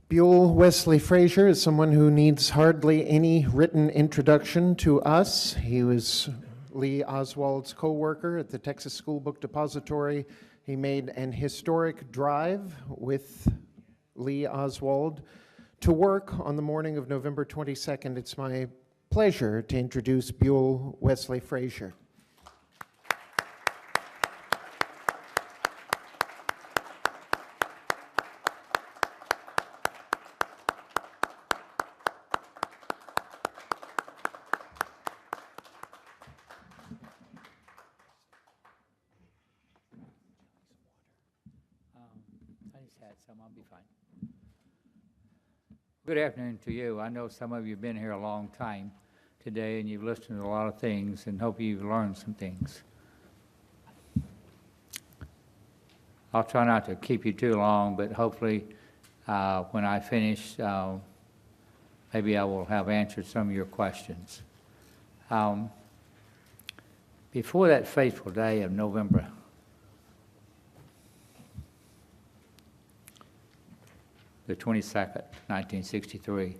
Buell Wesley Frazier is someone who needs hardly any written introduction to us. He was Lee Oswald's co-worker at the Texas School Book Depository. He made an historic drive with Lee Oswald to work on the morning of November 22nd. It's my pleasure to introduce Buell Wesley Frazier. I'll be fine. Good afternoon to you. I know some of you have been here a long time today and you've listened to a lot of things and hope you've learned some things. I'll try not to keep you too long, but hopefully when I finish, maybe I will have answered some of your questions. Before that fateful day of November the 22nd, 1963.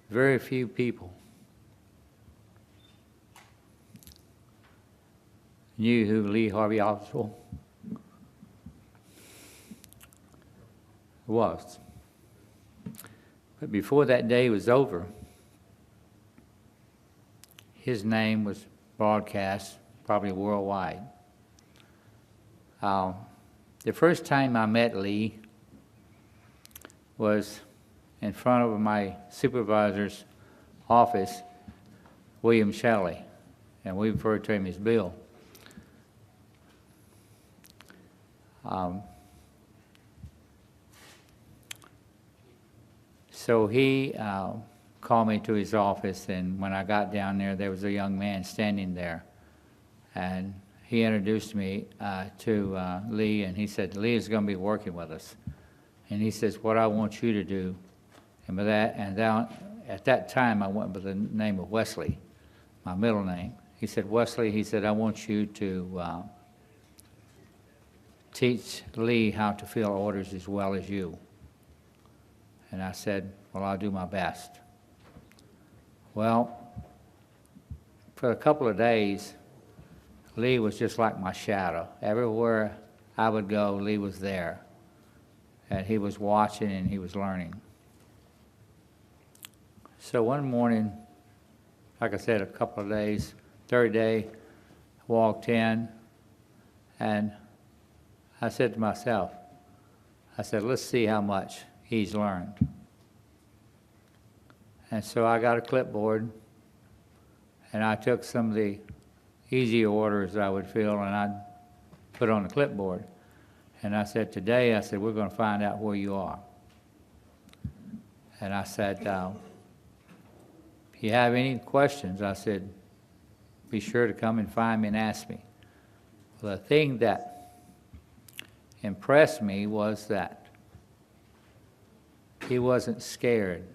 Very few people knew who Lee Harvey Oswald was. But before that day was over, his name was broadcast probably worldwide. The first time I met Lee was in front of my supervisor's office, William Shelley, and we referred to him as Bill. So he called me to his office, and when I got down there was a young man standing there, and he introduced me to Lee, and he said, Lee is going to be working with us. And he says, what I want you to do, and at that time I went by the name of Wesley, my middle name. He said, Wesley, he said, I want you to teach Lee how to fill orders as well as you. And I said, well, I'll do my best. Well, for a couple of days, Lee was just like my shadow. Everywhere I would go, Lee was there. And he was watching and he was learning. So one morning, like I said, a couple of days, third day, I walked in and I said to myself, I said, let's see how much he's learned. And so I got a clipboard and I took some of the easy orders I would fill and I'd put on the clipboard. And I said, today, I said, we're going to find out where you are. And I said, if you have any questions, I said, be sure to come and find me and ask me. Well, the thing that impressed me was that he wasn't scared.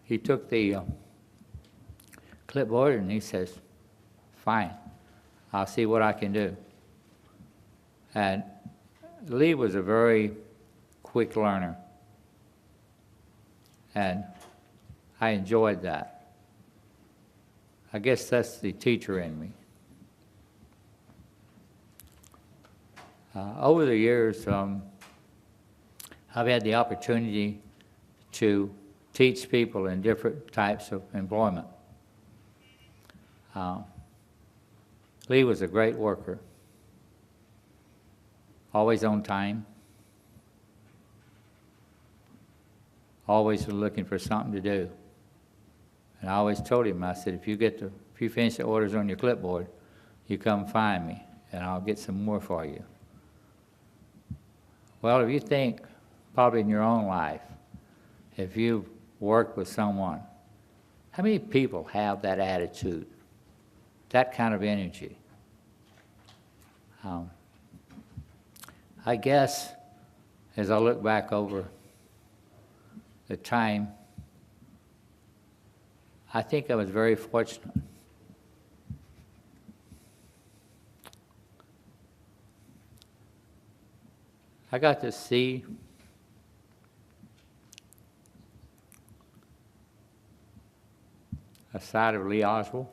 He took the clipboard and he says, fine, I'll see what I can do. And Lee was a very quick learner. And I enjoyed that. I guess that's the teacher in me. Over the years, I've had the opportunity to teach people in different types of employment. Lee was a great worker, always on time, always looking for something to do. And I always told him, I said, if you finish the orders on your clipboard, you come find me, and I'll get some more for you. Well, if you think, probably in your own life, if you've worked with someone, how many people have that attitude, that kind of energy? I guess, as I look back over the time, I think I was very fortunate. I got to see a side of Lee Oswald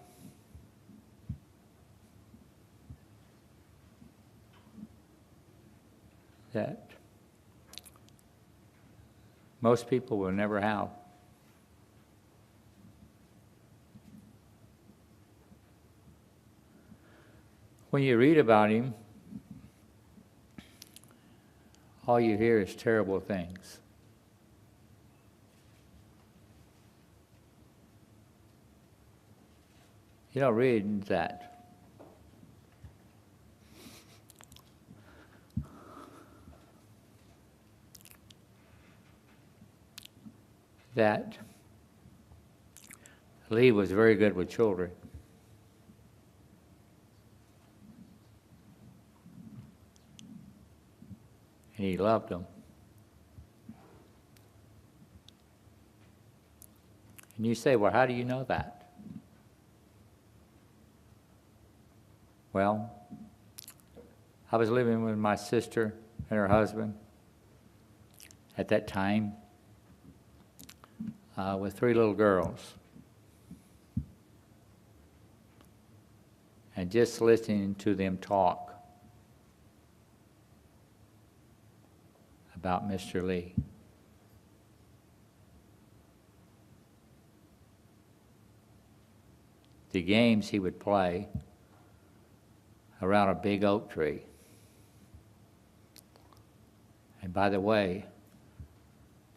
that most people will never have. When you read about him, all you hear is terrible things. You don't read that Lee was very good with children. And he loved them. And you say, well, how do you know that? Well, I was living with my sister and her husband at that time with 3 little girls. And just listening to them talk about Mr. Lee. The games he would play around a big oak tree. And by the way,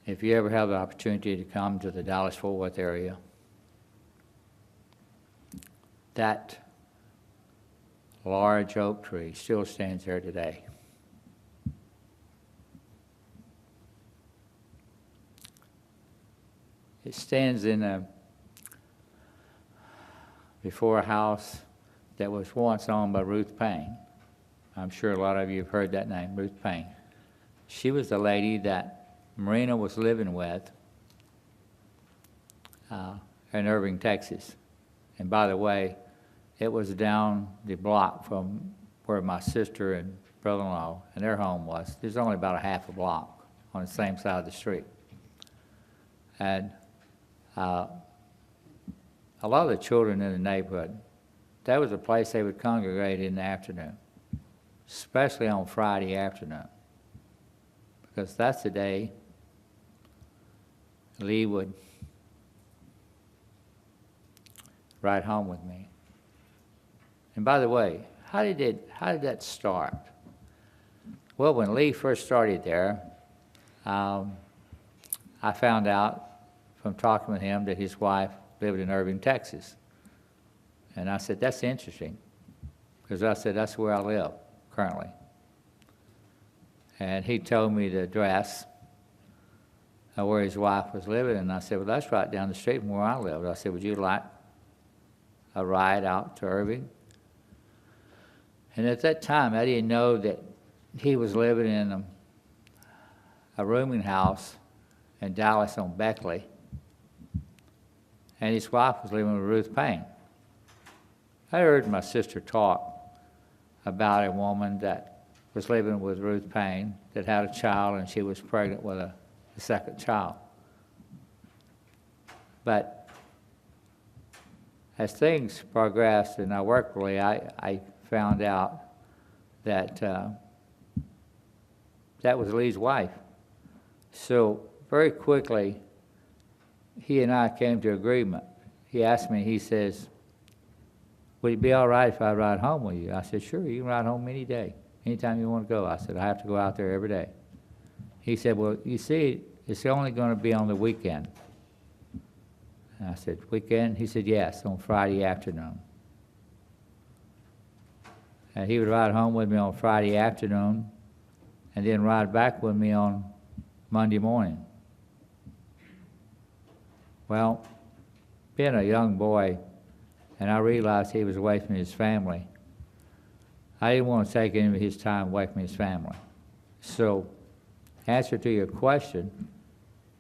if you ever have the opportunity to come to the Dallas-Fort Worth area, that large oak tree still stands there today. It stands before a house that was once owned by Ruth Payne. I'm sure a lot of you have heard that name, Ruth Payne. She was the lady that Marina was living with in Irving, Texas. And by the way, it was down the block from where my sister and brother-in-law and their home was. There's only about a half a block on the same side of the street. And a lot of the children in the neighborhood, that was a place they would congregate in the afternoon, especially on Friday afternoon, because that's the day Lee would ride home with me. And by the way, how did that start? Well, when Lee first started there, I found out from talking with him that his wife lived in Irving, Texas. And I said, that's interesting, because I said, that's where I live currently. And he told me the address of where his wife was living, and I said, well, that's right down the street from where I live. I said, would you like a ride out to Irving? And at that time, I didn't know that he was living in a rooming house in Dallas on Beckley, and his wife was living with Ruth Payne. I heard my sister talk about a woman that was living with Ruth Payne that had a child, and she was pregnant with a second child. But as things progressed and I worked with Lee, I found out that that was Lee's wife. So very quickly, he and I came to agreement. He asked me, he says, would it be all right if I ride home with you? I said, sure, you can ride home any day, anytime you want to go. I said, I have to go out there every day. He said, well, you see, it's only going to be on the weekend. And I said, weekend? He said, yes, on Friday afternoon. And he would ride home with me on Friday afternoon and then ride back with me on Monday morning. Well, being a young boy, and I realized he was away from his family, I didn't want to take any of his time away from his family. So, answer to your question,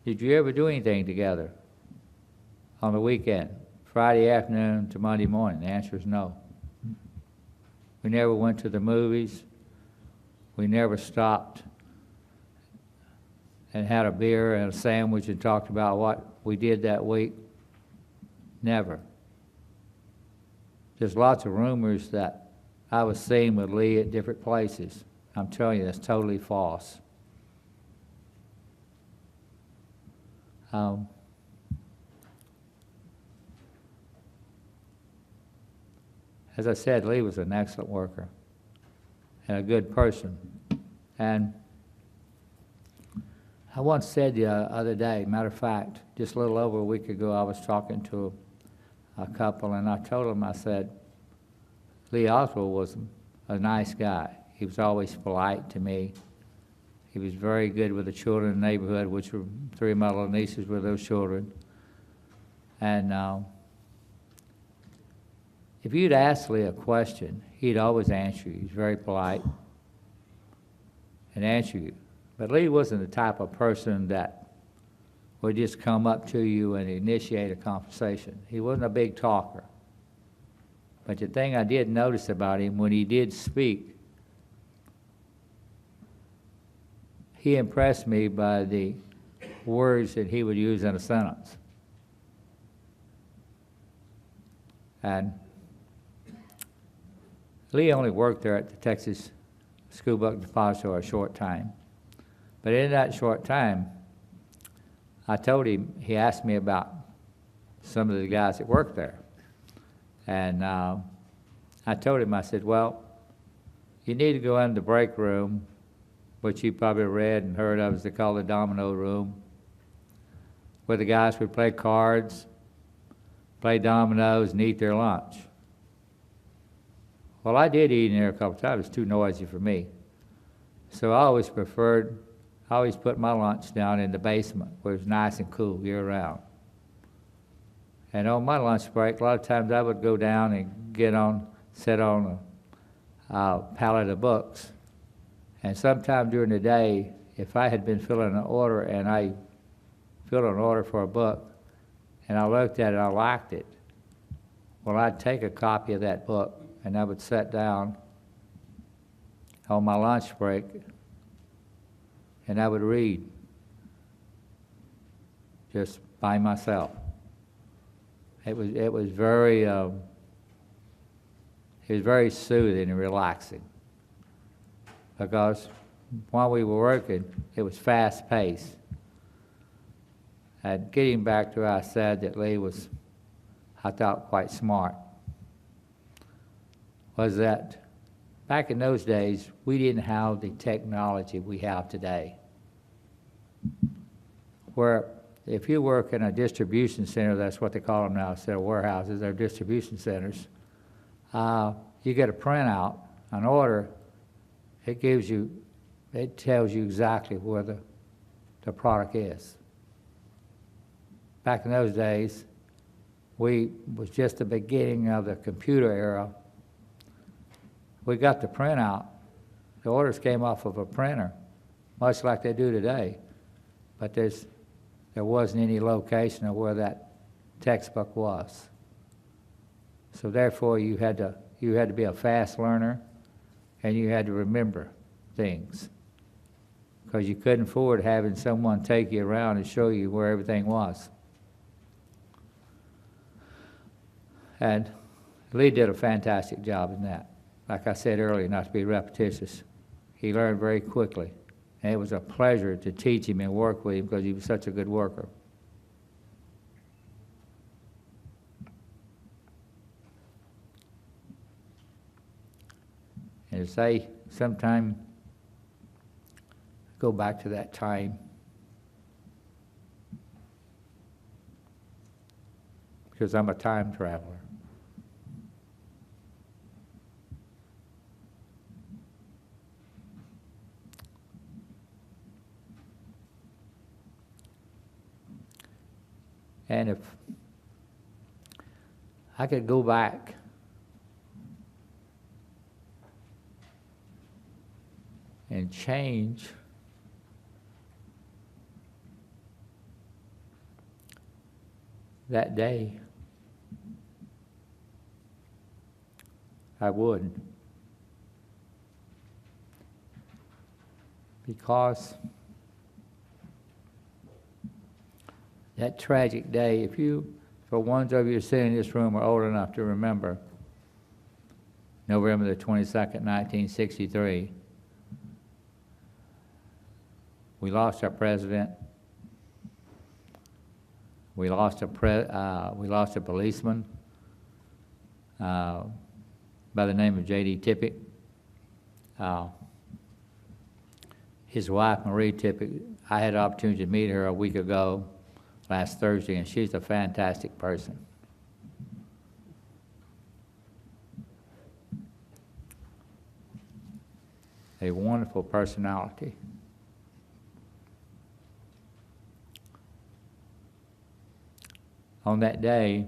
did you ever do anything together on the weekend, Friday afternoon to Monday morning? The answer is no. We never went to the movies. We never stopped and had a beer and a sandwich and talked about what we did that week? Never. There's lots of rumors that I was seen with Lee at different places. I'm telling you, that's totally false. As I said, Lee was an excellent worker and a good person. And I once said the other day, matter of fact, just a little over a week ago, I was talking to a couple, and I told them, I said, Lee Oswald was a nice guy. He was always polite to me. He was very good with the children in the neighborhood, which were 3 of my little nieces were those children. And if you'd ask Lee a question, he'd always answer you. He's very polite and answer you. But Lee wasn't the type of person that would just come up to you and initiate a conversation. He wasn't a big talker. But the thing I did notice about him, when he did speak, he impressed me by the words that he would use in a sentence. And Lee only worked there at the Texas School Book Depository a short time. But in that short time, I told him, he asked me about some of the guys that worked there. And I told him, I said, well, you need to go in the break room, which you probably read and heard of as they call the domino room, where the guys would play cards, play dominoes, and eat their lunch. Well, I did eat in there a couple times. It was too noisy for me. So I always put my lunch down in the basement where it was nice and cool year-round. And on my lunch break, a lot of times I would go down and sit on a pallet of books. And sometime during the day, if I had been filling an order and I filled an order for a book and I looked at it and I liked it, well, I'd take a copy of that book and I would sit down on my lunch break and I would read just by myself. It was very soothing and relaxing, because while we were working, it was fast-paced. And getting back to what I said that Lee was, I thought, quite smart, was that back in those days, we didn't have the technology we have today. Where if you work in a distribution center, that's what they call them now, instead of warehouses, they're distribution centers, you get a printout, an order, it tells you exactly where the product is. Back in those days, was just the beginning of the computer era. We got the printout. The orders came off of a printer, much like they do today, but there wasn't any location of where that textbook was. So therefore, you had to be a fast learner, and you had to remember things, because you couldn't afford having someone take you around and show you where everything was. And Lee did a fantastic job in that. Like I said earlier, not to be repetitious, he learned very quickly. And it was a pleasure to teach him and work with him because he was such a good worker. And to say, sometime, go back to that time, because I'm a time traveler. And if I could go back and change that day, I would. Because that tragic day, for ones of you sitting in this room are old enough to remember, November the 22nd, 1963, we lost our president. We lost a policeman by the name of J.D. Tippett. His wife, Marie Tippett, I had the opportunity to meet her a week ago, last Thursday, and she's a fantastic person. A wonderful personality. On that day,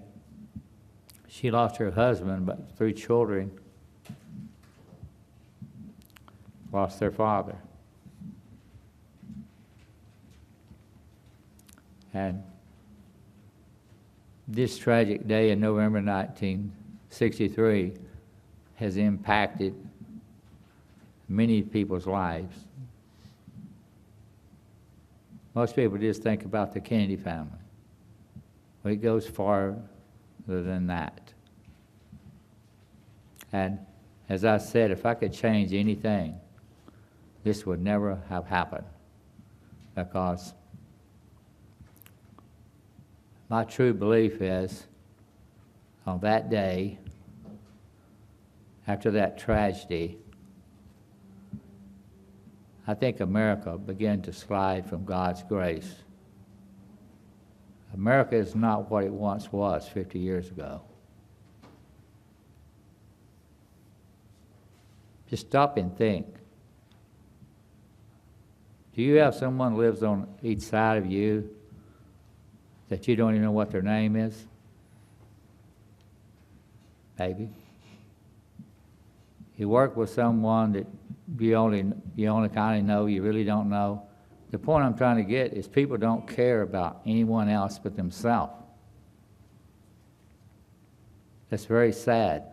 she lost her husband, but 3 children lost their father. And this tragic day in November 1963 has impacted many people's lives. Most people just think about the Kennedy family. But it goes farther than that. And as I said, if I could change anything, this would never have happened, because my true belief is on that day, after that tragedy, I think America began to slide from God's grace. America is not what it once was 50 years ago. Just stop and think. Do you have someone who lives on each side of you that you don't even know what their name is? Maybe. You work with someone that you only kind of know, you really don't know. The point I'm trying to get is people don't care about anyone else but themselves. That's very sad.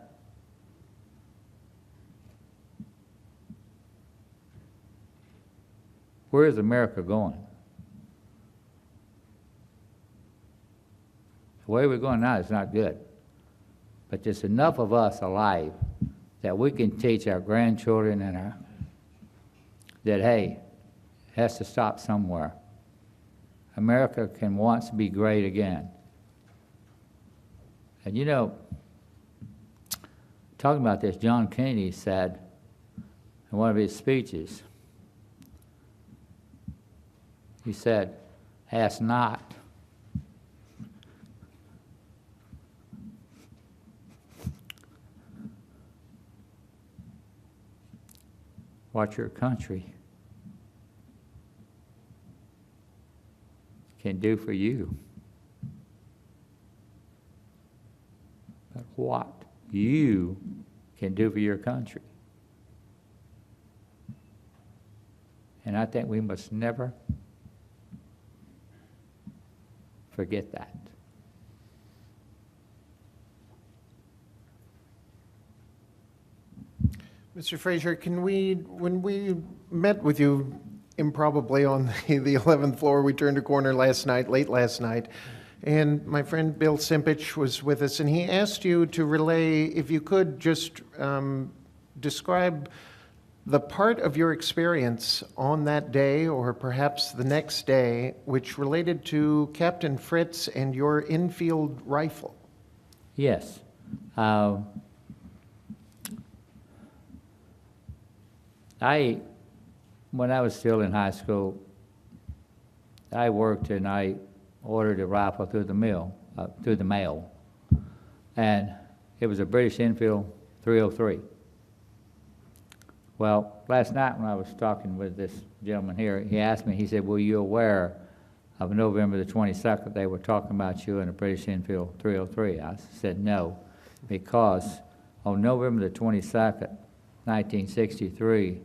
Where is America going? The way we're going now is not good. But there's enough of us alive that we can teach our grandchildren and that, hey, it has to stop somewhere. America can once be great again. And you know, talking about this, John Kennedy said in one of his speeches, he said, ask not what your country can do for you, but what you can do for your country. And I think we must never forget that. Mr. Frazier, when we met with you improbably on the 11th floor, we turned a corner late last night, and my friend Bill Simpich was with us, and he asked you to relay, if you could just describe the part of your experience on that day, or perhaps the next day, which related to Captain Fritz and your infield rifle. Yes. When I was still in high school, I worked and I ordered a rifle through the mail, and it was a British Enfield 303. Well, last night when I was talking with this gentleman here, he asked me, he said, were you aware of November the 22nd, they were talking about you in a British Enfield 303? I said no, because on November the 22nd, 1963,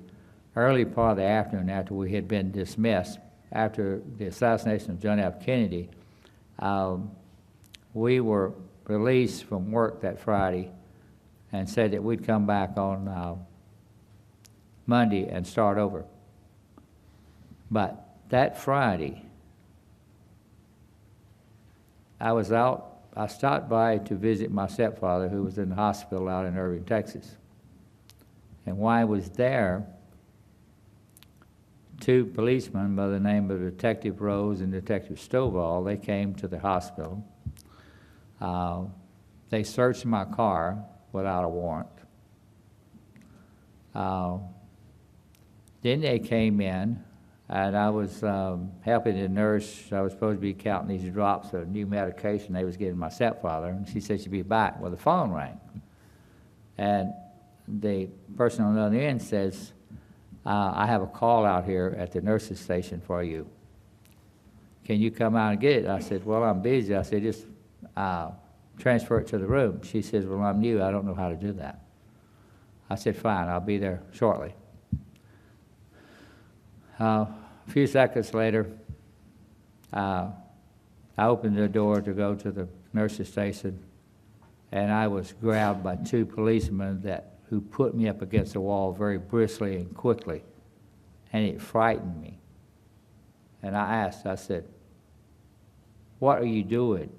early part of the afternoon after we had been dismissed, after the assassination of John F. Kennedy, we were released from work that Friday and said that we'd come back on Monday and start over. But that Friday, I stopped by to visit my stepfather, who was in the hospital out in Irving, Texas. And while I was there, two policemen by the name of Detective Rose and Detective Stovall, they came to the hospital. They searched my car without a warrant. Then they came in, and I was helping the nurse. I was supposed to be counting these drops of new medication they was giving my stepfather, and she said she'd be back. Well, the phone rang, and the person on the other end says, I have a call out here at the nurse's station for you. Can you come out and get it? I said, well, I'm busy. I said, just transfer it to the room. She says, well, I'm new. I don't know how to do that. I said, fine, I'll be there shortly. A few seconds later, I opened the door to go to the nurse's station, and I was grabbed by two policemen who put me up against the wall very briskly and quickly, and it frightened me. And I said, what are you doing?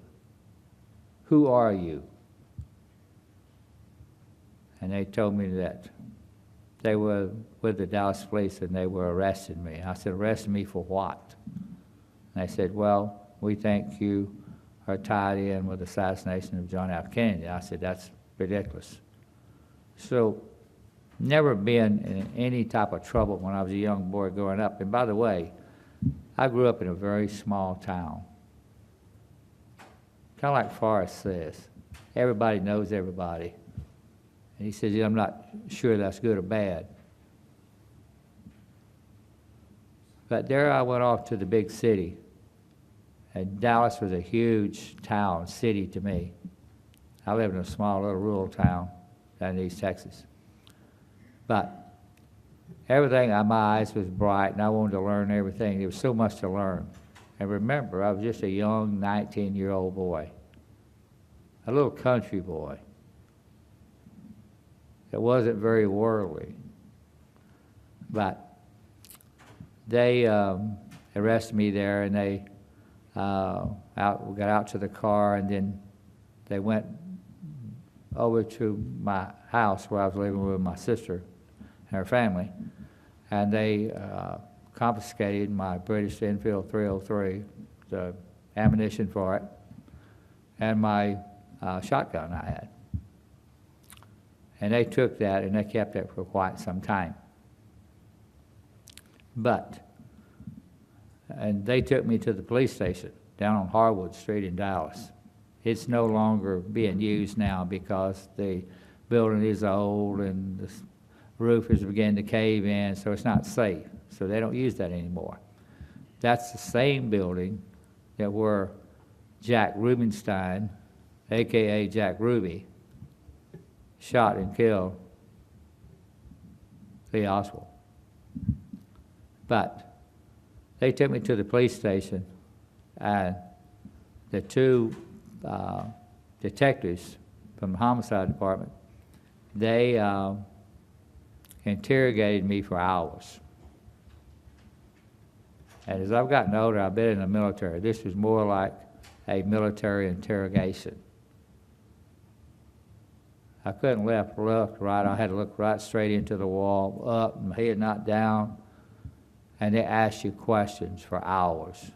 Who are you? And they told me that they were with the Dallas police and they were arresting me. I said, arresting me for what? And they said, well, we think you are tied in with the assassination of John F. Kennedy. I said, that's ridiculous. So, never been in any type of trouble when I was a young boy growing up. And by the way, I grew up in a very small town. Kind of like Forrest says, everybody knows everybody. And he says, I'm not sure that's good or bad. But there I went off to the big city. And Dallas was a huge town, city to me. I lived in a small little rural town down in East Texas. But everything, my eyes was bright, and I wanted to learn everything. There was so much to learn. And remember, I was just a young 19-year-old boy, a little country boy that wasn't very worldly. But they arrested me there, and they we got out to the car, and then they went over to my house where I was living with my sister and her family, and they confiscated my British Enfield 303, the ammunition for it, and my shotgun I had. And they took that and they kept it for quite some time. And they took me to the police station down on Harwood Street in Dallas. It's no longer being used now because the building is old and the roof is beginning to cave in, so it's not safe. So they don't use that anymore. That's the same building that where Jack Rubenstein, AKA Jack Ruby, shot and killed Lee Oswald. But they took me to the police station, and the two detectives from the homicide department, they interrogated me for hours. And as I've gotten older, I've been in the military. This was more like a military interrogation. I couldn't left, right. I had to look right straight into the wall, up, my head not down. And they asked you questions for hours.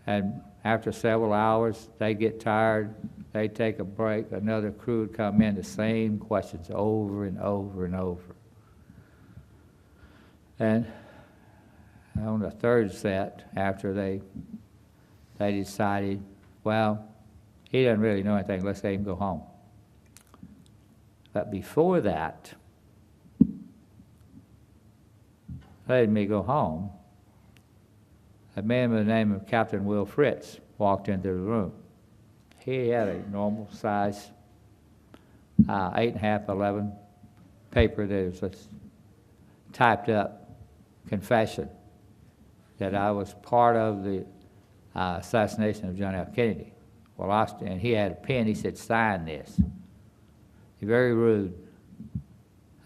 And after several hours, they get tired, they take a break, another crew would come in, the same questions over and over and over. And on the third set, after they decided, well, he doesn't really know anything, let's let him go home. But before that, letting me go home, a man by the name of Captain Will Fritz walked into the room. He had a normal size 8.5 by 11 paper that was a typed up confession that I was part of the assassination of John F. Kennedy. Well, and he had a pen, he said, sign this. He's very rude.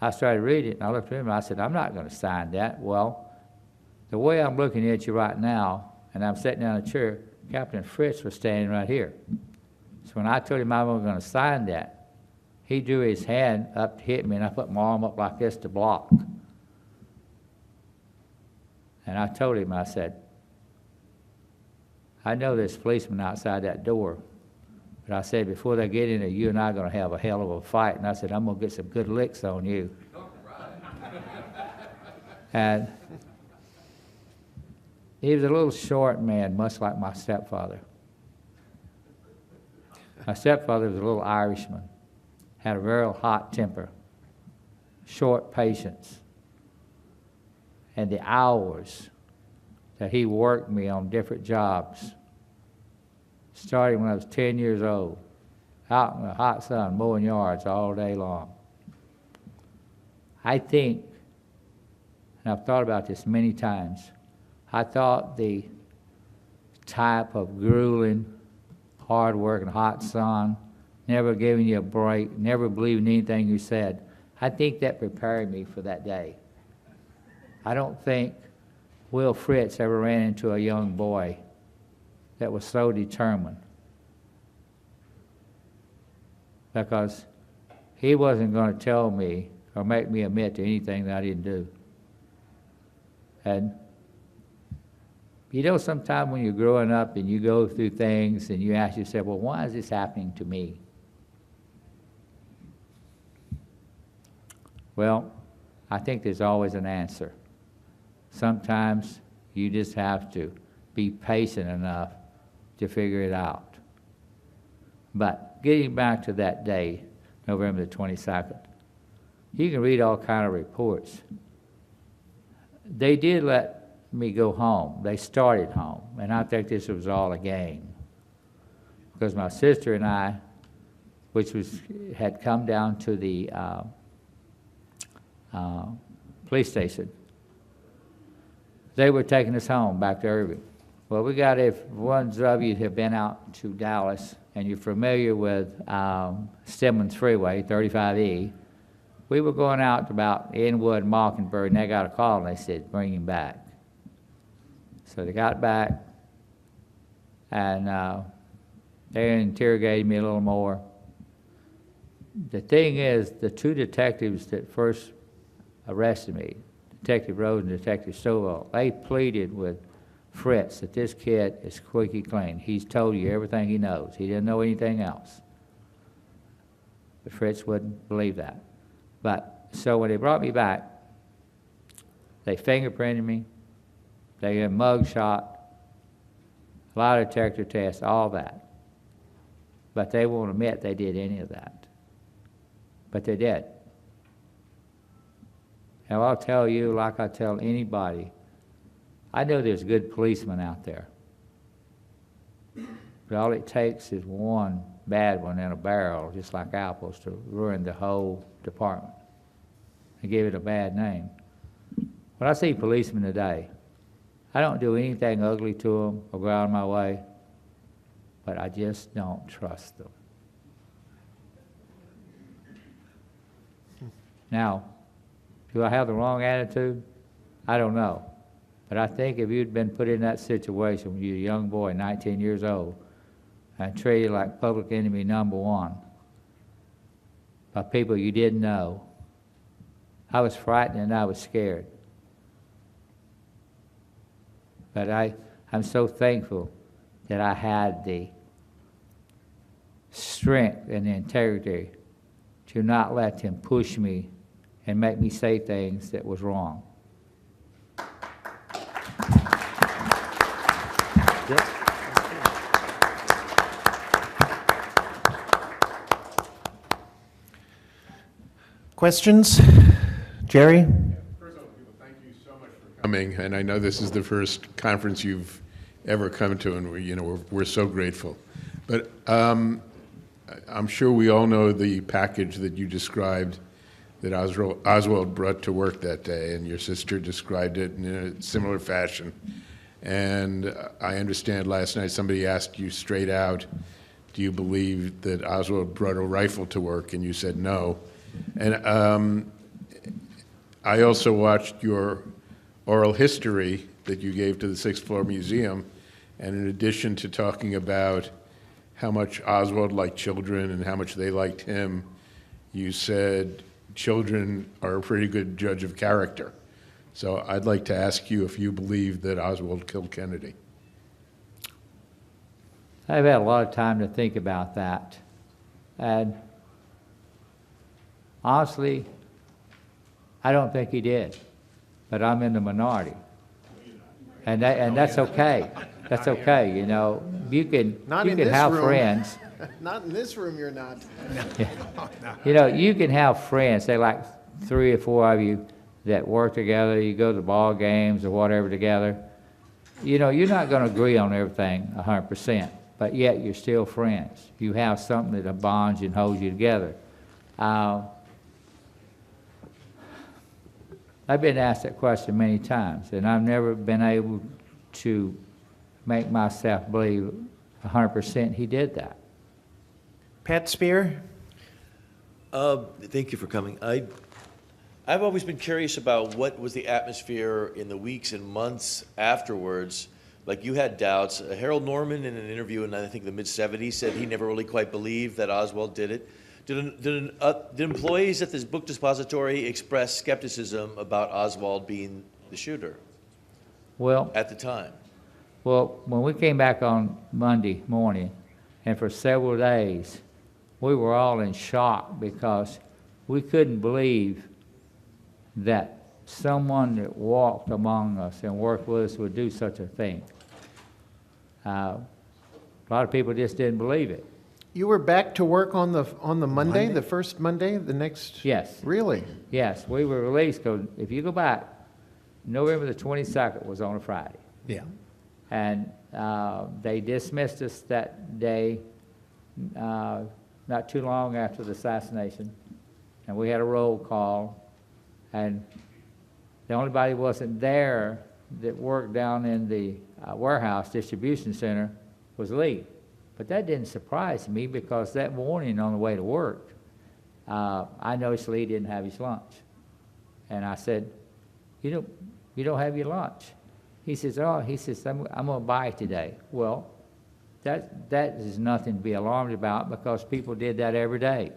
I started reading it, and I looked at him, and I said, I'm not going to sign that. Well, the way I'm looking at you right now, and I'm sitting down in a chair. Captain Fritz was standing right here. So when I told him I wasn't going to sign that, he drew his hand up to hit me, and I put my arm up like this to block. And I told him, I said, I know there's policemen outside that door, but I said, before they get in there, you and I are going to have a hell of a fight. And I said, I'm going to get some good licks on you. And he was a little short man, much like my stepfather. My stepfather was a little Irishman, had a very hot temper, short patience. And the hours that he worked me on different jobs, starting when I was 10 years old, out in the hot sun, mowing yards all day long. I think, and I've thought about this many times, I thought the type of grueling, hard work and hot sun, never giving you a break, never believing anything you said, I think that prepared me for that day. I don't think Will Fritz ever ran into a young boy that was so determined, because he wasn't going to tell me or make me admit to anything that I didn't do. And you know, sometimes when you're growing up and you go through things and you ask yourself, well, why is this happening to me? Well, I think there's always an answer. Sometimes you just have to be patient enough to figure it out. But getting back to that day, November the 22nd, you can read all kind of reports. They did let me go home. They started home, and I think this was all a game. Because my sister and I, had come down to the police station, they were taking us home back to Irving. Well, we got, if ones of you have been out to Dallas and you're familiar with Stedman's Freeway, 35E, we were going out to about Inwood, Mockingbird, and they got a call and they said, bring him back. So they got back and they interrogated me a little more. The thing is, the two detectives that first arrested me, Detective Rose and Detective Stovall, they pleaded with Fritz that this kid is squeaky clean. He's told you everything he knows. He didn't know anything else. But Fritz wouldn't believe that. But so when they brought me back, they fingerprinted me, they did a mug shot, a lie detector test, all that. But they won't admit they did any of that. But they did. Now, I'll tell you, like I tell anybody, I know there's good policemen out there. But all it takes is one bad one in a barrel, just like apples, to ruin the whole department and give it a bad name. When I see policemen today, I don't do anything ugly to them or go out of my way, but I just don't trust them. Now, do I have the wrong attitude? I don't know. But I think if you'd been put in that situation when you were a young boy, 19 years old, and treated like public enemy number one by people you didn't know, I was frightened and I was scared. But I'm so thankful that I had the strength and the integrity to not let him push me and make me say things that was wrong. Yep. Questions? Jerry? First of all, people, thank you so much for coming. And I know this is the first conference you've ever come to, and we're so grateful. But I'm sure we all know the package that you described that Oswald brought to work that day, and your sister described it in a similar fashion. And I understand last night somebody asked you straight out, do you believe that Oswald brought a rifle to work? And you said no. And I also watched your oral history that you gave to the Sixth Floor Museum, And in addition to talking about how much Oswald liked children and how much they liked him, you said children are a pretty good judge of character. So I'd like to ask you if you believe that Oswald killed Kennedy. I've had a lot of time to think about that. And honestly, I don't think he did, but I'm in the minority. And that's okay. That's okay, you know. You can have friends. Not in this room, you're not. You know, you can have friends, say like 3 or 4 of you that work together, you go to the ball games or whatever together. You know, you're not going to agree on everything 100%, but yet you're still friends. You have something that bonds you and holds you together. I've been asked that question many times, and I've never been able to make myself believe 100% he did that. Pat Spear? Thank you for coming. I've always been curious about what was the atmosphere in the weeks and months afterwards. Like, you had doubts. Harold Norman, in an interview in, I think, the mid-'70s, said he never really quite believed that Oswald did it. Did employees at this book depository express skepticism about Oswald being the shooter Well, at the time? Well, when we came back on Monday morning, and for several days, we were all in shock because we couldn't believe that someone that walked among us and worked with us would do such a thing. A lot of people just didn't believe it. You were back to work on the Monday, the first Monday, the next? Yes. Really? Yes, we were released, because if you go back, November the 22nd was on a Friday. Yeah. And they dismissed us that day, not too long after the assassination. And we had a roll call. And the only body wasn't there that worked down in the warehouse distribution center was Lee. But that didn't surprise me, because that morning on the way to work, I noticed Lee didn't have his lunch. And I said, you don't have your lunch. He says, I'm going to buy it today. Well, that is nothing to be alarmed about, because people did that every day.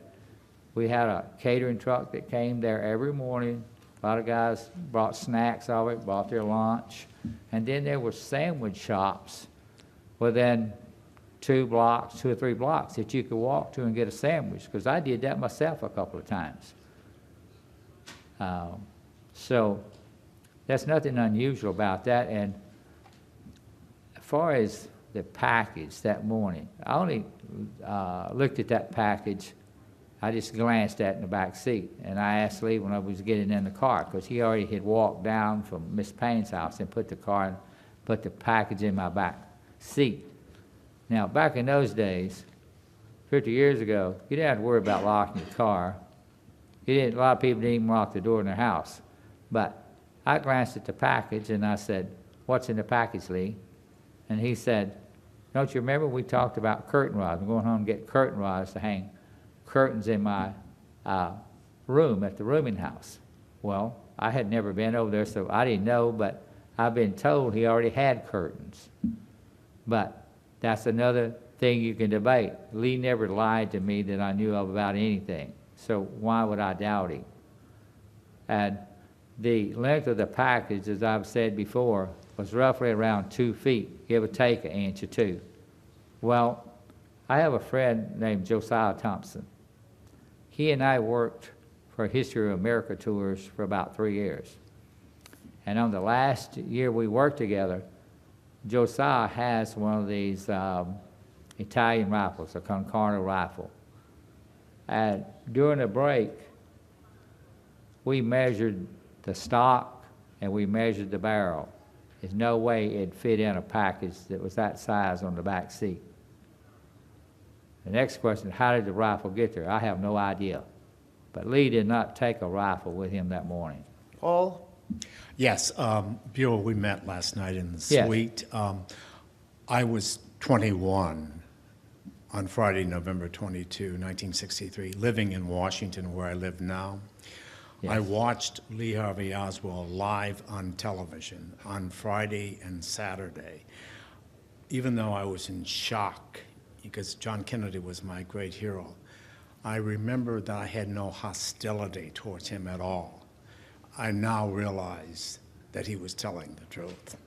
We had a catering truck that came there every morning. A lot of guys brought snacks of it, brought their lunch. And then there were sandwich shops within 2 or 3 blocks that you could walk to and get a sandwich, because I did that myself a couple of times. So there's nothing unusual about that. And as far as the package that morning, I only looked at that package. I just glanced at it in the back seat, and I asked Lee when I was getting in the car, because he already had walked down from Miss Payne's house and put the package in my back seat. Now, back in those days, 50 years ago, you didn't have to worry about locking your car. A lot of people didn't even lock the door in their house. But I glanced at the package, and I said, "What's in the package, Lee?" And he said, "Don't you remember we talked about curtain rods? I'm going home and get curtain rods to hang curtains in my room at the rooming house." Well, I had never been over there, so I didn't know, but I've been told he already had curtains. But that's another thing you can debate. Lee never lied to me that I knew of about anything, so why would I doubt him? And the length of the package, as I've said before, was roughly around 2 feet, give or take an inch or 2. Well, I have a friend named Josiah Thompson. He and I worked for History of America tours for about 3 years. And on the last year we worked together, Josiah has one of these Italian rifles, a Concarneau rifle. And during a break, we measured the stock and we measured the barrel. There's no way it'd fit in a package that was that size on the back seat. The next question, how did the rifle get there? I have no idea. But Lee did not take a rifle with him that morning. Paul? Yes, Buell, we met last night in the Yes. suite. I was 21 on Friday, November 22, 1963, living in Washington, where I live now. Yes. I watched Lee Harvey Oswald live on television on Friday and Saturday. even though I was in shock, because John Kennedy was my great hero, I remember that I had no hostility towards him at all. I now realize that he was telling the truth.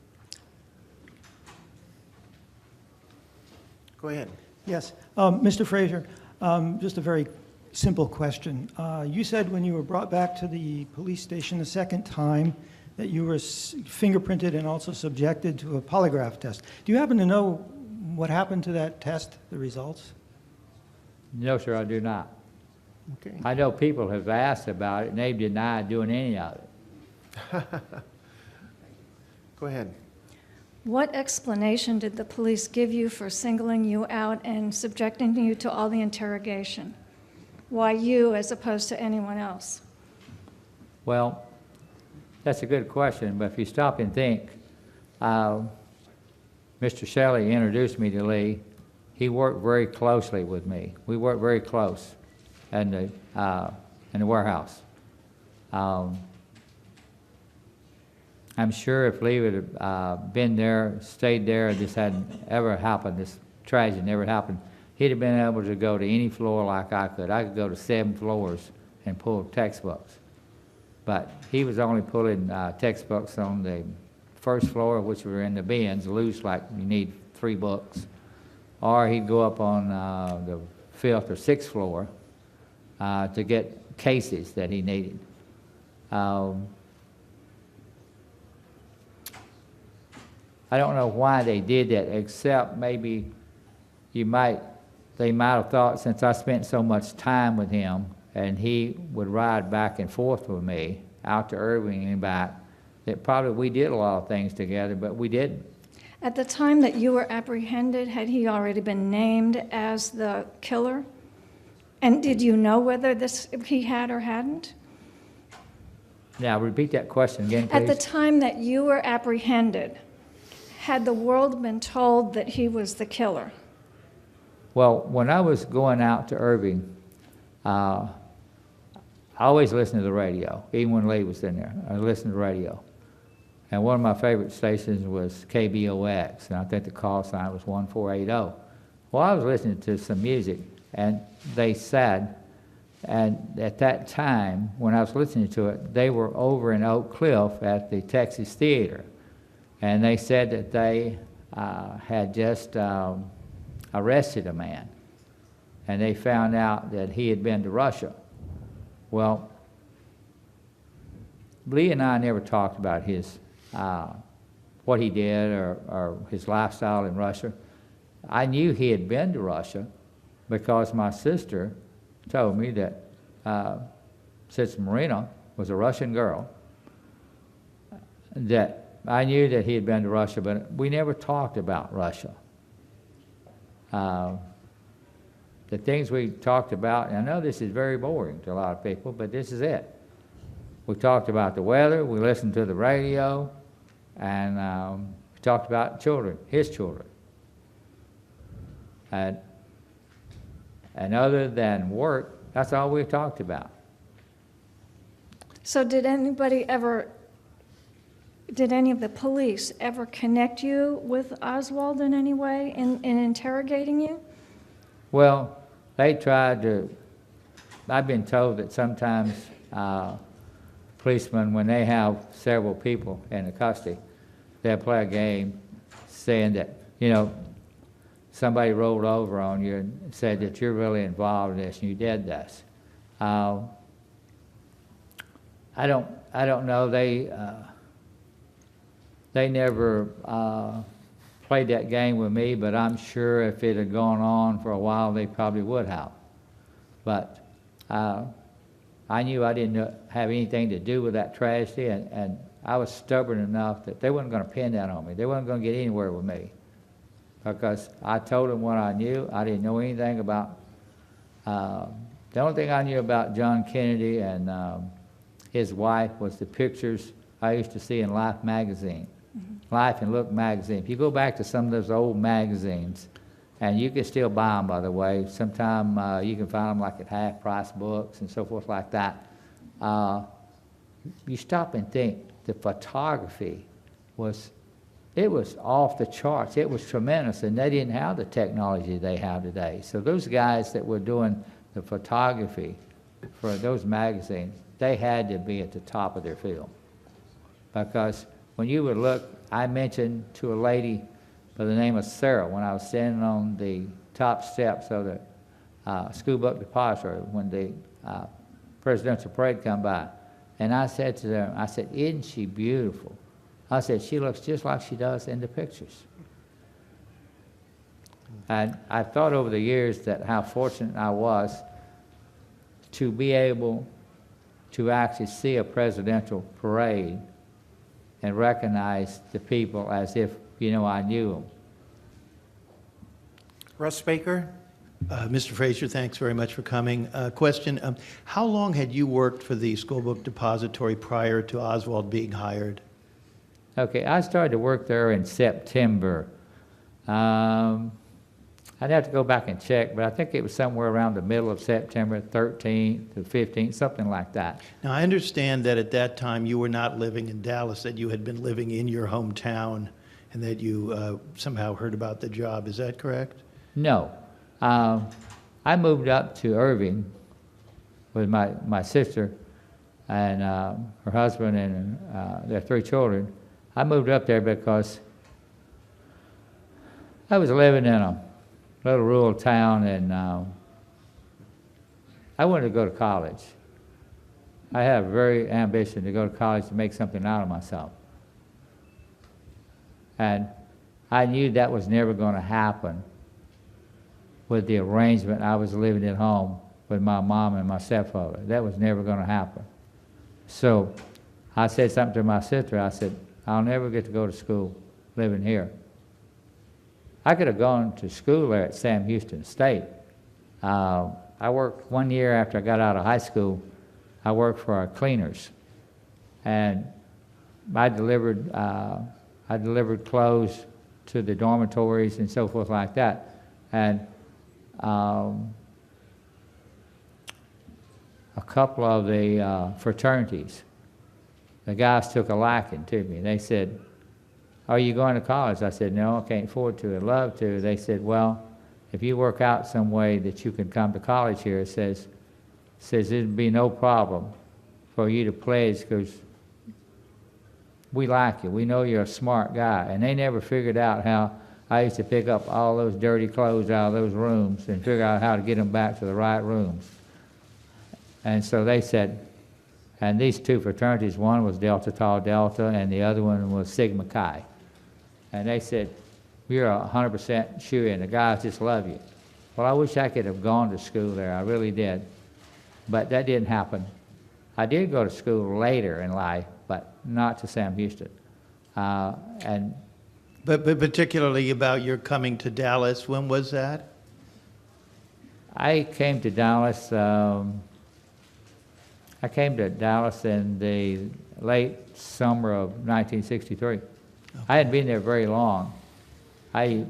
Go ahead. Yes. Mr. Frazier, just a very simple question. You said when you were brought back to the police station the second time that you were fingerprinted and also subjected to a polygraph test. Do you happen to know what happened to that test, the results? No, sir, I do not. Okay. I know people have asked about it, and they've denied doing any of it. Go ahead. What explanation did the police give you for singling you out and subjecting you to all the interrogation? Why you as opposed to anyone else? Well, that's a good question, but if you stop and think, Mr. Shelley introduced me to Lee. He worked very closely with me. We worked very close in the warehouse. I'm sure if Lee would have been there, stayed there, this hadn't ever happened, this tragedy never happened, he'd have been able to go to any floor like I could. I could go to 7 floors and pull textbooks. But he was only pulling textbooks on the first floor, which were in the bins, loose, like you need 3 books. Or he'd go up on the 5th or 6th floor to get cases that he needed. I don't know why they did that, except maybe they might have thought, since I spent so much time with him and he would ride back and forth with me out to Irving and back, that probably we did a lot of things together, but we didn't. At the time that you were apprehended, had he already been named as the killer? And did you know whether he had or hadn't? Now, repeat that question again, please. At the time that you were apprehended, had the world been told that he was the killer? Well, when I was going out to Irving, I always listened to the radio, even when Lee was in there. I listened to the radio. And one of my favorite stations was KBOX, and I think the call sign was 1480. Well, I was listening to some music, and they said, and at that time, when I was listening to it, they were over in Oak Cliff at the Texas Theater. And they said that they had just arrested a man, and they found out that he had been to Russia. Well, Lee and I never talked about his what he did or his lifestyle in Russia. I knew he had been to Russia because my sister told me that since Marina was a Russian girl, that I knew that he had been to Russia, but we never talked about Russia. The things we talked about, and I know this is very boring to a lot of people, but this is it. We talked about the weather, we listened to the radio, and we talked about children, his children. And other than work, that's all we talked about. So did any of the police ever connect you with Oswald in any way in interrogating you? Well, they tried to. I've been told that sometimes policemen, when they have several people in the custody, they'll play a game saying that, you know, somebody rolled over on you and said that you're really involved in this and you did this. I don't know. They never played that game with me, but I'm sure if it had gone on for a while, they probably would have. But I knew I didn't have anything to do with that tragedy, and I was stubborn enough that they weren't going to pin that on me. They weren't going to get anywhere with me because I told them what I knew. I didn't know anything about. The only thing I knew about John Kennedy and his wife was the pictures I used to see in Life magazine. Life and Look magazine. If you go back to some of those old magazines, and you can still buy them, by the way. Sometime you can find them like at half-price books and so forth like that. You stop and think, the photography was it was off the charts. It was tremendous, and they didn't have the technology they have today. So those guys that were doing the photography for those magazines, they had to be at the top of their field. Because when you would look, I mentioned to a lady by the name of Sarah when I was standing on the top steps of the school book depository when the presidential parade come by. And I said to them, I said, isn't she beautiful? I said, she looks just like she does in the pictures. And I thought over the years that how fortunate I was to be able to actually see a presidential parade and recognize the people as if, you know, I knew them. Russ Baker? Mr. Frazier, thanks very much for coming. Question, how long had you worked for the school book depository prior to Oswald being hired? Okay, I started to work there in September. I'd have to go back and check, but I think it was somewhere around the middle of September, 13th to 15th, something like that. Now, I understand that at that time you were not living in Dallas, that you had been living in your hometown, and that you somehow heard about the job. Is that correct? No. I moved up to Irving with my sister and her husband and their 3 children. I moved up there because I was living in a little rural town, and I wanted to go to college. I had a very ambition to go to college to make something out of myself. And I knew that was never going to happen with the arrangement I was living at home with my mom and my stepfather. That was never going to happen. So I said something to my sister. I said, I'll never get to go to school living here. I could have gone to school there at Sam Houston State. I worked 1 year after I got out of high school. I worked for our cleaners, and I delivered clothes to the dormitories and so forth like that. And a couple of the fraternities, the guys took a liking to me. They said, are you going to college? I said, no, I can't afford to. I'd love to. They said, well, if you work out some way that you can come to college here, it says it'd be no problem for you to pledge because we like you. We know you're a smart guy. And they never figured out how I used to pick up all those dirty clothes out of those rooms and figure out how to get them back to the right rooms. And so they said, and these 2 fraternities, one was Delta Tau Delta and the other one was Sigma Chi. And they said, you're 100% sure, and the guys just love you. Well, I wish I could have gone to school there. I really did. But that didn't happen. I did go to school later in life, but not to Sam Houston. But particularly about your coming to Dallas, when was that? I came to Dallas. I came to Dallas in the late summer of 1963. Okay. I hadn't been there very long. I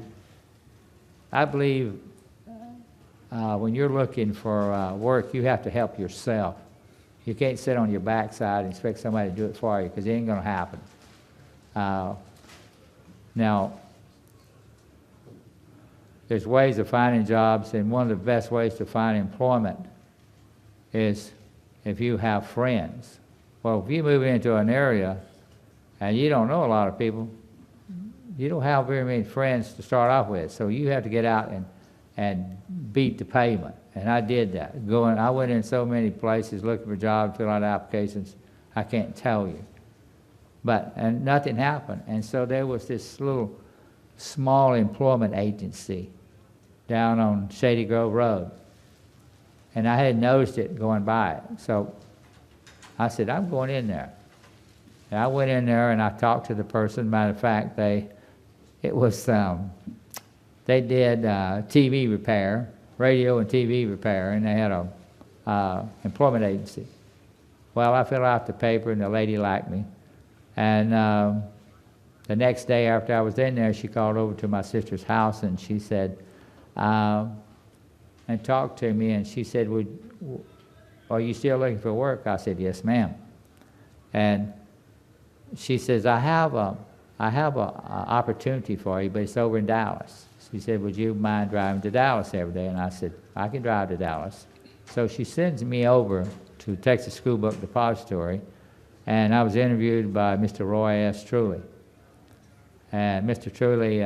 believe when you're looking for work, you have to help yourself. You can't sit on your backside and expect somebody to do it for you because it ain't going to happen. Now, there's ways of finding jobs, and one of the best ways to find employment is if you have friends. Well, if you move into an area and you don't know a lot of people, you don't have very many friends to start off with, so you have to get out and beat the pavement. And I did that. I went in so many places looking for jobs, filling out applications, I can't tell you. And nothing happened. And so there was this little small employment agency down on Shady Grove Road. And I had noticed it going by it. So I said, I'm going in there. And I went in there and I talked to the person. Matter of fact, they did TV repair, radio and TV repair, and they had a employment agency. Well, I filled out the paper and the lady liked me. And the next day after I was in there, she called over to my sister's house and she said, and talked to me, and she said, are you still looking for work? I said, yes, ma'am. And she says, I have I have a opportunity for you, but it's over in Dallas. She said, would you mind driving to Dallas every day? And I said, I can drive to Dallas. So she sends me over to Texas School Book Depository, and I was interviewed by Mr. Roy S. Truly. And Mr. Truly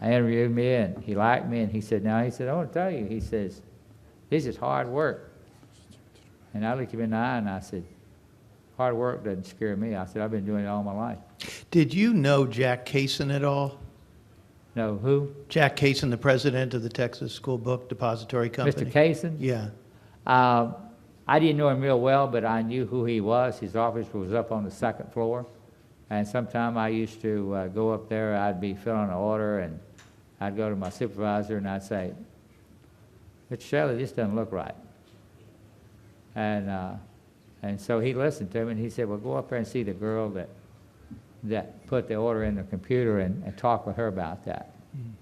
interviewed me, and he liked me, and he said, I want to tell you, he says, this is hard work. And I looked him in the eye, and I said, hard work doesn't scare me. I said, I've been doing it all my life. Did you know Jack Kaysen at all? No, who? Jack Kaysen, the president of the Texas School Book Depository Company? Mr. Kaysen? Yeah. I didn't know him real well, but I knew who he was. His office was up on the second floor. And sometime I used to go up there. I'd be filling an order, and I'd go to my supervisor, and I'd say, Mr. Shelley, this doesn't look right. And so he listened to me, and he said, well, go up there and see the girl that put the order in the computer and talk with her about that.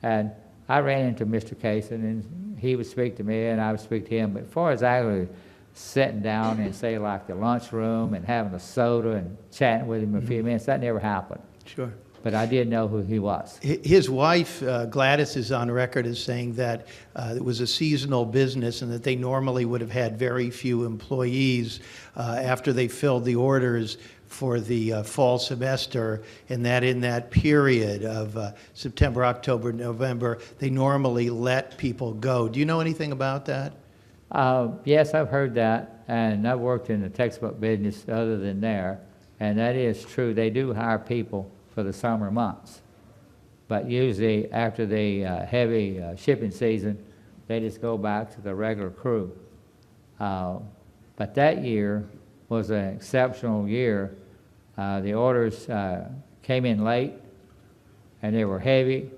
And I ran into Mr. Kaysen, and he would speak to me, and I would speak to him. But as far as actually sitting down and say like the lunchroom and having a soda and chatting with him a few minutes, that never happened. Sure. But I did know who he was. His wife, Gladys, is on record as saying that it was a seasonal business and that they normally would have had very few employees after they filled the orders for the fall semester, and that in that period of September, October, November, they normally let people go. Do you know anything about that? Yes, I've heard that, and I've worked in the textbook business other than there, and that is true. They do hire people for the summer months, but usually after the heavy shipping season, they just go back to the regular crew. But that year was an exceptional year. The orders came in late, and they were heavy,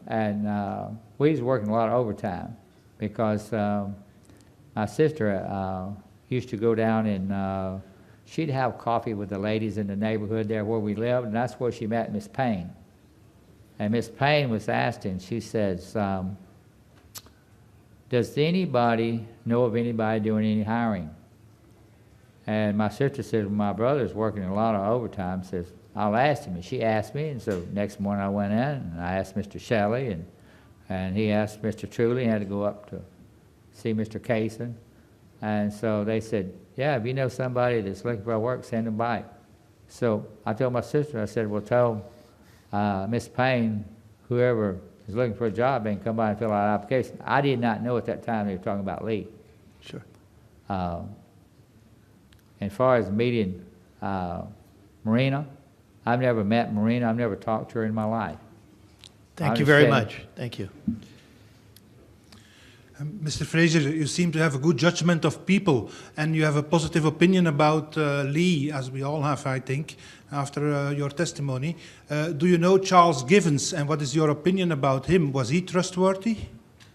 and we was working a lot of overtime because my sister used to go down and she'd have coffee with the ladies in the neighborhood there where we lived, and that's where she met Miss Payne. And Miss Payne was asking, she says, does anybody know of anybody doing any hiring? And my sister said, well, my brother's working a lot of overtime. Says, I'll ask him. And she asked me, and so next morning I went in, and I asked Mr. Shelley, and he asked Mr. Truly, and had to go up to see Mr. Kaysen. And so they said, yeah, if you know somebody that's looking for work, send them by. So I told my sister, I said, well, tell Miss Payne, whoever is looking for a job, they can come by and fill out an application. I did not know at that time they were talking about Lee. Sure. As far as meeting Marina, I've never met Marina. I've never talked to her in my life. Thank you very much. Thank you. Mr. Frazier, you seem to have a good judgment of people, and you have a positive opinion about Lee, as we all have, I think, after your testimony. Do you know Charles Givens, and what is your opinion about him? Was he trustworthy?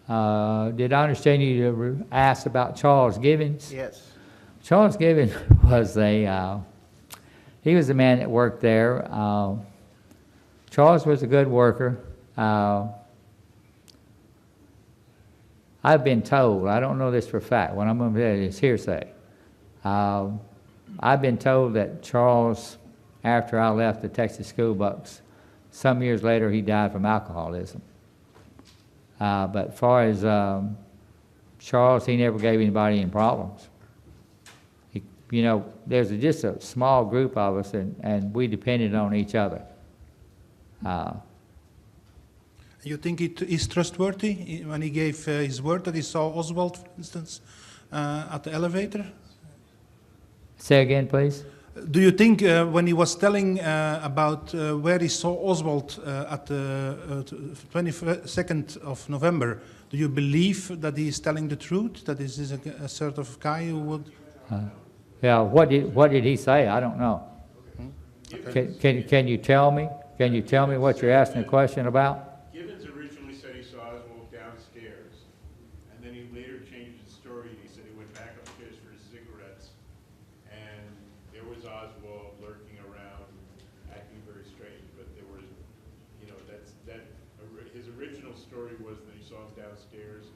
Did I understand you to ask about Charles Givens? Yes. Charles Givens was he was the man that worked there. Charles was a good worker. I've been told, I don't know this for a fact, what I'm going to say is hearsay. I've been told that Charles, after I left the Texas School Books, some years later he died from alcoholism. But as far as Charles, he never gave anybody any problems. You know, there's just a small group of us, and we depended on each other. You think he's trustworthy when he gave his word that he saw Oswald, for instance, at the elevator? Say again, please. Do you think when he was telling about where he saw Oswald at the 22nd of November, do you believe that he is telling the truth, that this is a sort of guy who would... Yeah, what did he say? I don't know. Can you tell me? Can you tell me what you're asking a question about? Givens originally said he saw Oswald downstairs, and then he later changed his story. He said he went back upstairs for his cigarettes, and there was Oswald lurking around, acting very strange. But there was, you know, his original story was that he saw him downstairs,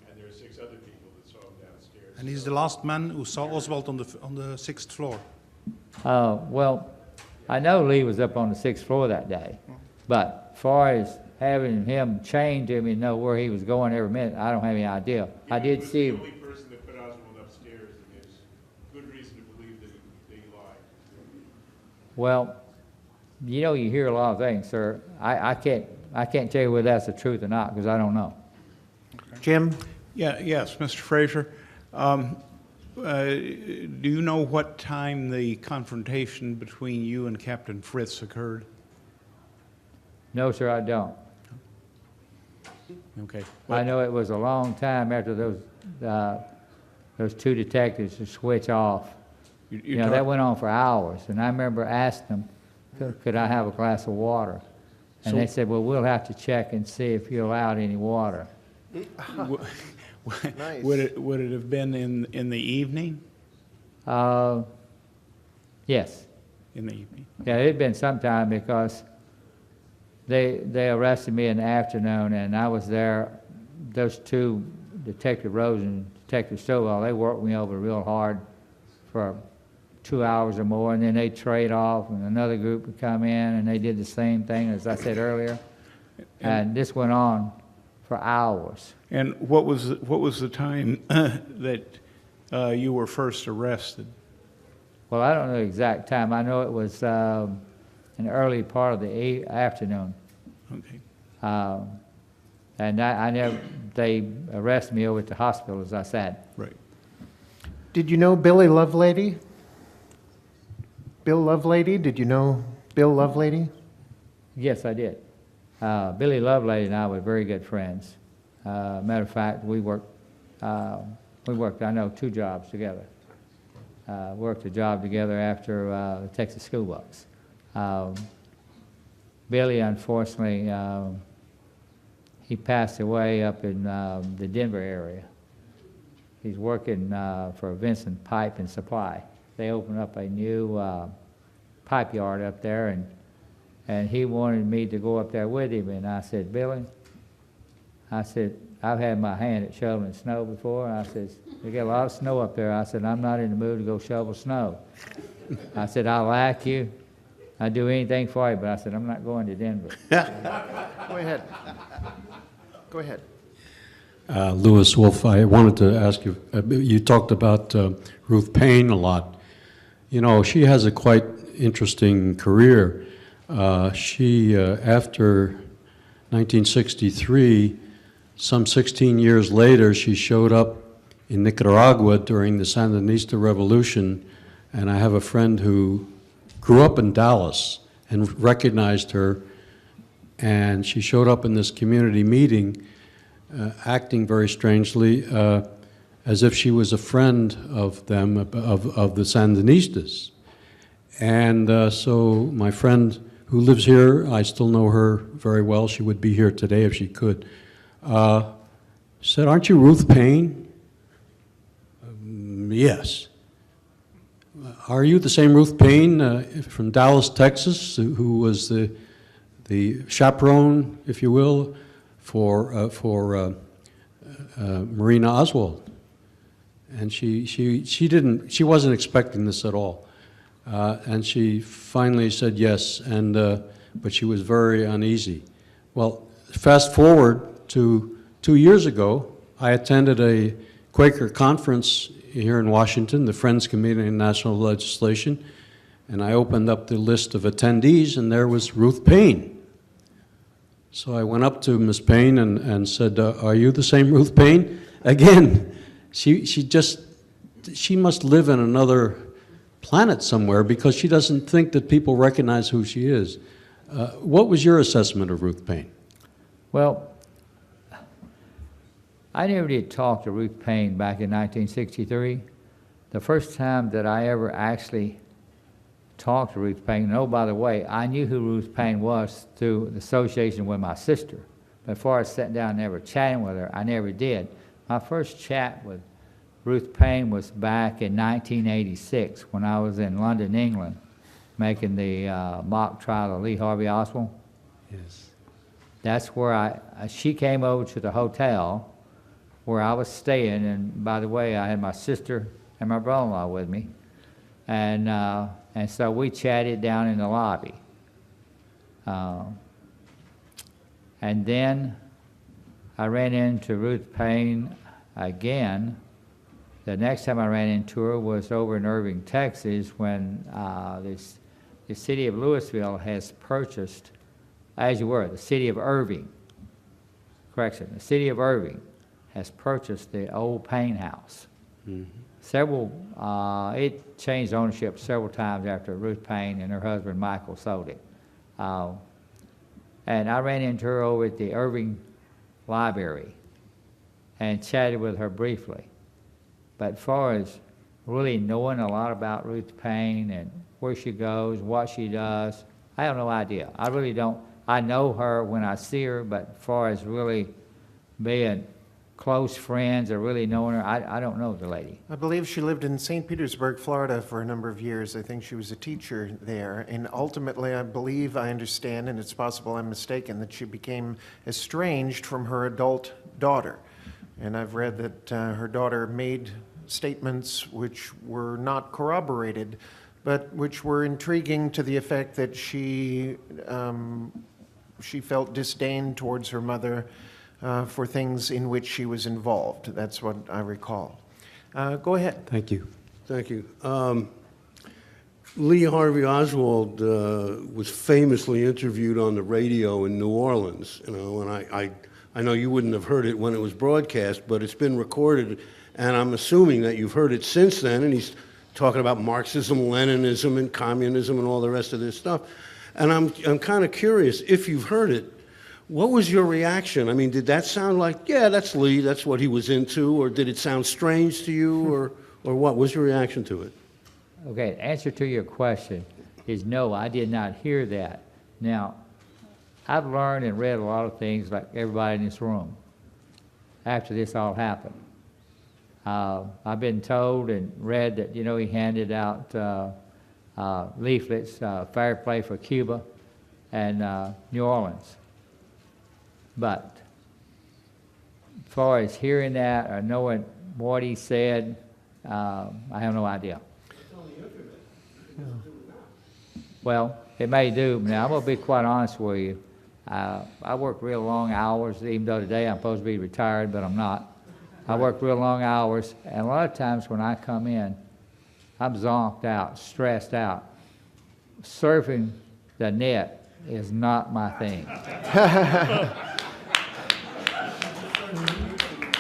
and there were 6 other people that saw him downstairs. And he's the last man who saw Oswald on the 6th floor. Well, I know Lee was up on the 6th floor that day, but as far as having him chained to me and know where he was going every minute, I don't have any idea. I did see him. He was the only person that put Oswald upstairs, and there's good reason to believe that he lied. Well, you know, you hear a lot of things, sir. I can't tell you whether that's the truth or not, because I don't know. Jim? Yes, Mr. Frazier. Do you know what time the confrontation between you and Captain Fritz occurred? No, sir, I don't. Okay. I know it was a long time after those two detectives to switch off. You know, that went on for hours, and I remember asking them, could I have a glass of water? And they said, well, we'll have to check and see if you allowed any water. Nice. Would it have been in the evening? Yes. In the evening. Yeah, it had been some time because they arrested me in the afternoon, and I was there. Those two, Detective Rose and Detective Stovall, they worked me over real hard for 2 hours or more, and then they'd trade off, and another group would come in, and they did the same thing as I said earlier. And this went on for hours. And what was the time that you were first arrested? Well, I don't know the exact time. I know it was in the early part of the afternoon. Okay. And they arrested me over at the hospital, as I said. Right. Did you know Billy Lovelady? Bill Lovelady? Did you know Bill Lovelady? Yes, I did. Billy Lovelady and I were very good friends. Matter of fact, we worked, I know, 2 jobs together. Worked a job together after the Texas school books. Billy, unfortunately, he passed away up in the Denver area. He's working for Vincent Pipe and Supply. They opened up a new pipe yard up there, and he wanted me to go up there with him. And I said, Billy, I said, I've had my hand at shoveling snow before. And I said, they get a lot of snow up there. I said, I'm not in the mood to go shovel snow. I said, I like you. I'd do anything for you, but I said, I'm not going to Denver. Go ahead. Go ahead. Lewis Wolf, I wanted to ask you, you talked about Ruth Payne a lot. You know, she has a quite interesting career. She, after 1963, some 16 years later, she showed up in Nicaragua during the Sandinista Revolution, and I have a friend who grew up in Dallas and recognized her, and she showed up in this community meeting acting very strangely, as if she was a friend of them, of the Sandinistas. And so my friend who lives here, I still know her very well, she would be here today if she could, said, aren't you Ruth Payne? Yes. Are you the same Ruth Payne from Dallas, Texas, who was the chaperone, if you will, for Marina Oswald? And she wasn't expecting this at all. And she finally said yes, but she was very uneasy. Well, fast forward to 2 years ago, I attended a Quaker conference here in Washington, the Friends Committee on National Legislation, and I opened up the list of attendees, and there was Ruth Payne. So I went up to Ms. Payne and said, are you the same Ruth Payne? Again, she must live in another planet somewhere because she doesn't think that people recognize who she is. What was your assessment of Ruth Payne? Well, I never did talk to Ruth Payne back in 1963. The first time that I ever actually talked to Ruth Payne, and oh, by the way, I knew who Ruth Payne was through the association with my sister. But as far as sitting down and ever chatting with her, I never did. My first chat with Ruth Payne was back in 1986 when I was in London, England, making the mock trial of Lee Harvey Oswald. Yes. That's where she came over to the hotel where I was staying, and by the way, I had my sister and my brother-in-law with me, And so we chatted down in the lobby. And then I ran into Ruth Payne again. The next time I ran into her was over in Irving, Texas, when the city of Louisville has purchased, as you were, the city of Irving, correction, the city of Irving has purchased the old Payne house. It changed ownership several times after Ruth Payne and her husband Michael sold it. And I ran into her over at the Irving Library and chatted with her briefly. But as far as really knowing a lot about Ruth Payne and where she goes, what she does, I have no idea. I really don't. I know her when I see her, but as far as really being close friends or really knowing her, I don't know the lady. I believe she lived in St. Petersburg, Florida for a number of years. I think she was a teacher there. And ultimately, I believe, I understand, and it's possible I'm mistaken, that she became estranged from her adult daughter. And I've read that her daughter made statements which were not corroborated, but which were intriguing to the effect that she felt disdain towards her mother for things in which she was involved. That's what I recall. Go ahead. Thank you. Thank you. Lee Harvey Oswald was famously interviewed on the radio in New Orleans, and I know you wouldn't have heard it when it was broadcast, but it's been recorded, and I'm assuming that you've heard it since then, and he's talking about Marxism, Leninism, and communism, and all the rest of this stuff. And I'm kind of curious, if you've heard it, what was your reaction? I mean, did that sound like, yeah, that's Lee, that's what he was into, or did it sound strange to you, or what was your reaction to it? Okay, answer to your question is no, I did not hear that. Now, I've learned and read a lot of things like everybody in this room after this all happened. I've been told and read that, he handed out leaflets, fair play for Cuba and New Orleans. But as far as hearing that or knowing what he said, I have no idea. Well, it may do. Now, I'm going to be quite honest with you. I work real long hours, even though today I'm supposed to be retired, but I'm not. I work real long hours, and a lot of times when I come in, I'm zonked out, stressed out. Surfing the net is not my thing.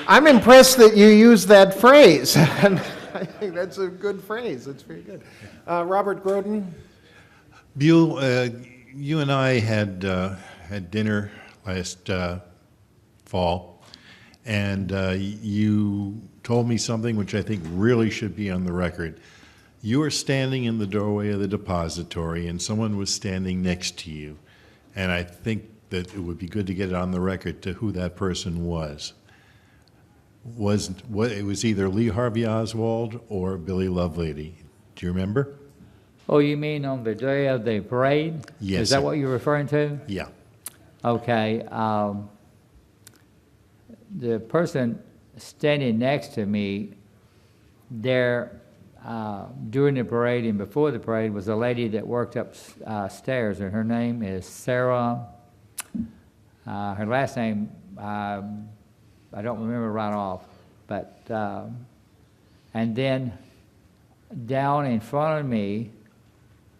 I'm impressed that you use that phrase. I think that's a good phrase. That's very good. Robert Grodin? Buell, you and I had dinner last fall, and you told me something which I think really should be on the record. You were standing in the doorway of the depository, and someone was standing next to you, and I think that it would be good to get it on the record to who that person was. It was either Lee Harvey Oswald or Billy Lovelady. Do you remember? Oh, you mean on the day of the parade? Yes. Is that what you're referring to? Yeah. Okay. The person standing next to me there during the parade and before the parade was a lady that worked upstairs, and her name is Sarah. Her last name, I don't remember right off, but, and then down in front of me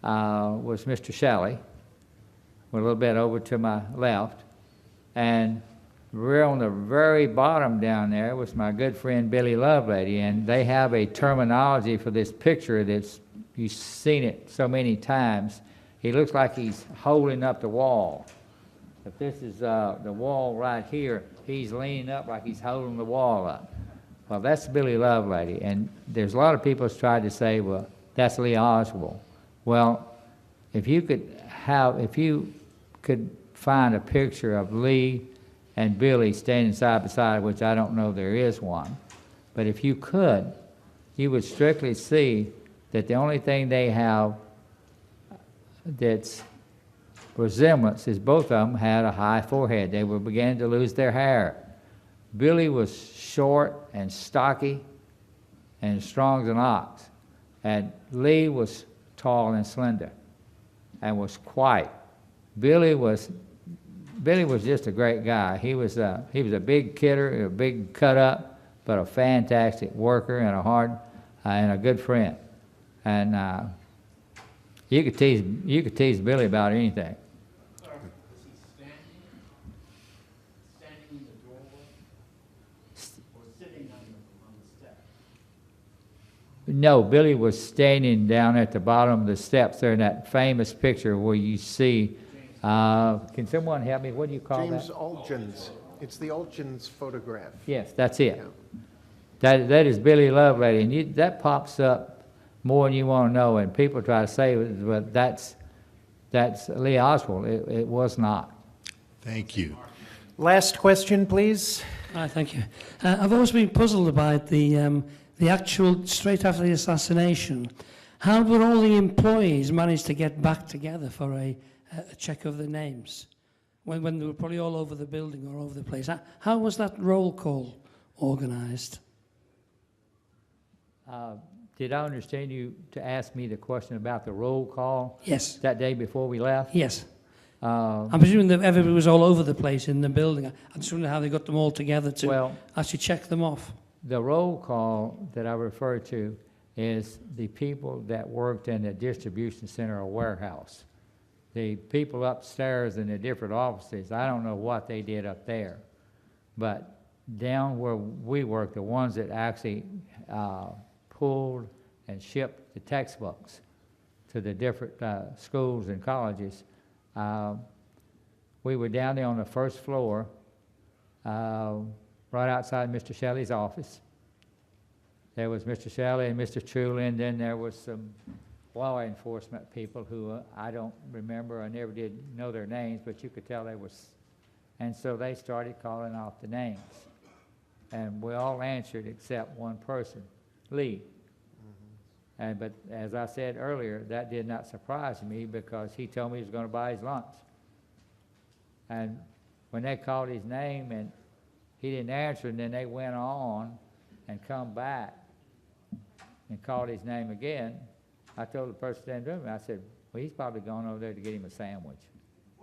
was Mr. Shelley, a little bit over to my left, and we're on the very bottom down there was my good friend Billy Lovelady, and they have a terminology for this picture that's, you've seen it so many times. He looks like he's holding up the wall. If this is the wall right here, he's leaning up like he's holding the wall up. Well, that's Billy Lovelady, and there's a lot of people who's tried to say, well, that's Lee Oswald. Well, if you could find a picture of Lee and Billy standing side by side, which I don't know there is one, but if you could, you would strictly see that the only thing they have that's resemblance is both of them had a high forehead. They were beginning to lose their hair. Billy was short and stocky and strong as an ox. And Lee was tall and slender and was quiet. Billy was just a great guy. He was a big kidder, a big cut up, but a fantastic worker and a good friend. And you could tease Billy about anything. No, Billy was standing down at the bottom of the steps there in that famous picture where you see, can someone help me? What do you call James that? Algen's. It's the Algen's photograph. Yes, that's it. Yeah. That is Billy Lovelady, and that pops up more than you want to know, and people try to say, but that's Lee Oswald. It was not. Thank you. Last question, please. Hi, thank you. I've always been puzzled about the actual, straight after the assassination, how did all the employees manage to get back together for a check of the names when they were probably all over the building or over the place? How was that roll call organized? Did I understand you to ask me the question about the roll call? Yes. That day before we left? Yes. I'm presuming that everybody was all over the place in the building. I just wonder how they got them all together to actually check them off. The roll call that I refer to is the people that worked in the distribution center or warehouse. The people upstairs in the different offices, I don't know what they did up there. But down where we worked, the ones that actually pulled and shipped the textbooks to the different schools and colleges, we were down there on the first floor, right outside Mr. Shelley's office. There was Mr. Shelley and Mr. Truley, and then there was some law enforcement people who I don't remember, I never did know their names, but you could tell they was, and so they started calling off the names. And we all answered except one person, Lee. But as I said earlier, that did not surprise me because he told me he was going to buy his lunch. And when they called his name and he didn't answer, and then they went on and come back and called his name again, I told the person standing with me, I said, well, he's probably going over there to get him a sandwich.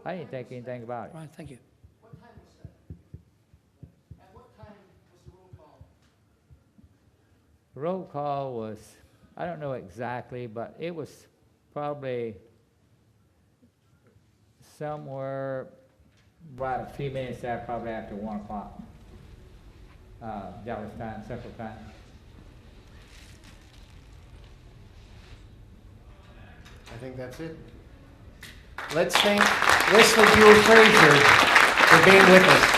I didn't think anything about it. Right, thank you. What time was that? At what time was the roll call? The roll call was, I don't know exactly, but it was probably somewhere right a few minutes there, probably after 1 o'clock. Dallas time, Central Time. I think that's it. Let's thank Wesley Buell Frazier for being with us.